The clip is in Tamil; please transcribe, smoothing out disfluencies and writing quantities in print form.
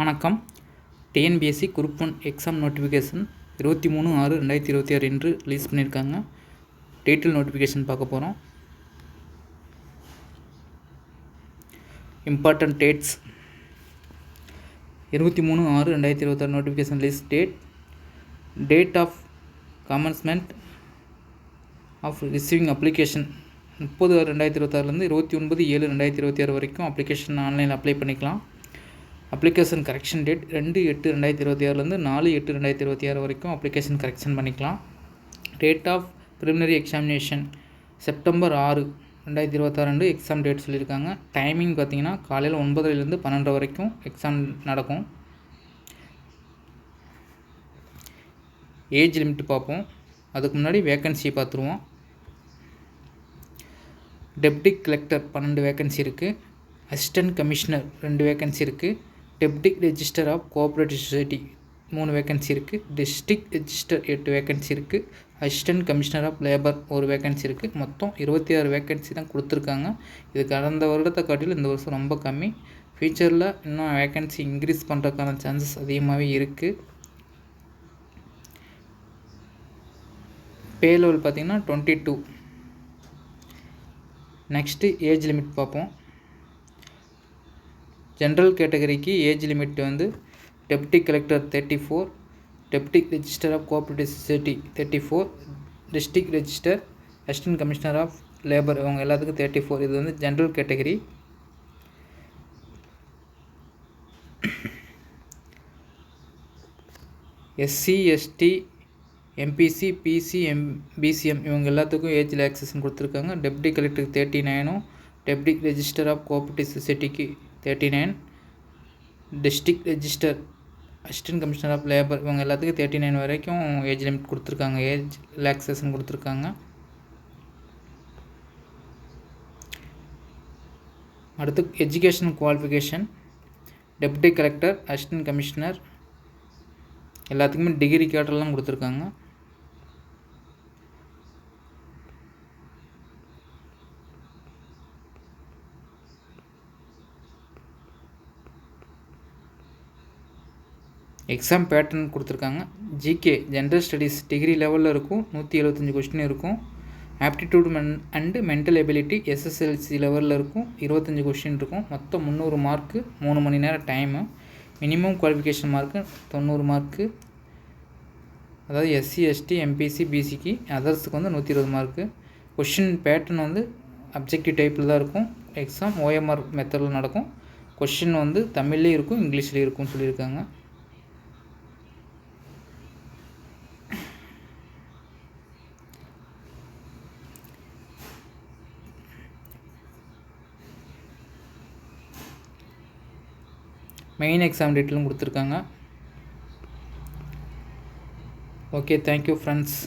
வணக்கம். டிஎன்பிஎஸ்சி குரூப் 1 எக்ஸாம் நோட்டிஃபிகேஷன் 23/6/2026 என்று ரிலீஸ் பண்ணியிருக்காங்க. டீட்டெயில் நோட்டிஃபிகேஷன் பார்க்க போகிறோம். Important dates: 23/6/2026 notification release date of commencement of receiving application 30/6/2026 29/7/2026 வரைக்கும் அப்ளிகேஷன் ஆன்லைனில் அப்ளை பண்ணிக்கலாம். அப்ளிகேஷன் கரெக்ஷன் டேட் 2/8/2026 4/8/2026 வரைக்கும் அப்ளிகேஷன் கரெக்ஷன் பண்ணிக்கலாம். Date of preliminary examination September 6/2026 exam date சொல்லியிருக்காங்க. டைமிங் பார்த்திங்கன்னா காலையில் 9:00 12:00 வரைக்கும் எக்ஸாம் நடக்கும். ஏஜ் லிமிட் பார்ப்போம். அதுக்கு முன்னாடி வேக்கன்சியை பார்த்துருவோம். டெப்டி கலெக்டர் 12 வேக்கன்சி இருக்குது. அசிஸ்டன்ட் கமிஷனர் 2 வேக்கன்சி இருக்குது. Deputy register of cooperative society 3 vacancy இருக்குது. டிஸ்ட்ரிக்ட் ரெஜிஸ்டர் 8 வேக்கன்சி இருக்குது. Assistant commissioner of labour 1 vacancy இருக்குது. மொத்தம் 26 வேக்கன்சி தான் கொடுத்துருக்காங்க. இது கடந்த வருடத்தை காட்டிலும் இந்த வருஷம் ரொம்ப கம்மி. ஃபியூச்சரில் இன்னும் வேக்கன்சி இன்க்ரீஸ் பண்ணுறதுக்கான சான்சஸ் அதிகமாகவே இருக்குது. பே லெவல் பார்த்திங்கன்னா 22. நெக்ஸ்ட்டு ஏஜ் லிமிட் பார்ப்போம். ஜென்ரல் கேட்டகரிக்கு ஏஜ் லிமிட் வந்து deputy collector 34, deputy register of cooperative society 34, district register, assistant commissioner of labour இவங்க எல்லாத்துக்கும் 34. இது வந்து general category. SC, ST, MBC, BC, BCM இவங்க எல்லாத்துக்கும் ஏஜ் ரிலாக்ஸேஷன் கொடுத்துருக்காங்க. டெப்டி கலெக்டருக்கு 39, டெப்டி ரெஜிஸ்டர் ஆஃப் கோஆப்ரேட்டிவ் சொசைட்டிக்கு 39, district register, assistant commissioner of labour இவங்க எல்லாத்துக்கும் 39 வரைக்கும் ஏஜ் லிமிட் கொடுத்துருக்காங்க, ஏஜ் ரிலாக்ஸேஷன் கொடுத்துருக்காங்க. அடுத்து education qualification deputy collector, assistant commissioner எல்லாத்துக்குமே டிகிரி கேட்டர்லாம் கொடுத்துருக்காங்க. எக்ஸாம் பேட்டர்ன் கொடுத்துருக்காங்க. ஜிகே ஜென்ரல் ஸ்டடீஸ் டிகிரி லெவலில் இருக்கும், 175 கொஸ்டின் இருக்கும். Aptitude and mental ability SSLC லெவலில் இருக்கும், 25 கொஸ்டின் இருக்கும். மொத்தம் 300 மார்க்கு, 3 மணி நேரம் time. Minimum qualification mark 90 mark. அதாவது எஸ்சி, எஸ்டி, எம்பிசி, பிசிக்கு, அதர்ஸுக்கு வந்து 120 மார்க்கு. கொஷின் பேட்டர்ன் வந்து அப்ஜெக்டிவ் டைப்பில் தான் இருக்கும். எக்ஸாம் ஓஎம்ஆர் மெத்தடில் நடக்கும். கொஷின் வந்து தமிழ்லேயும் இருக்கும், இங்கிலீஷ்லேயும் இருக்கும் சொல்லியிருக்காங்க. மெயின் எக்ஸாம் டீட்டெயிலும் கொடுத்துருக்காங்க. Okay, thank you friends.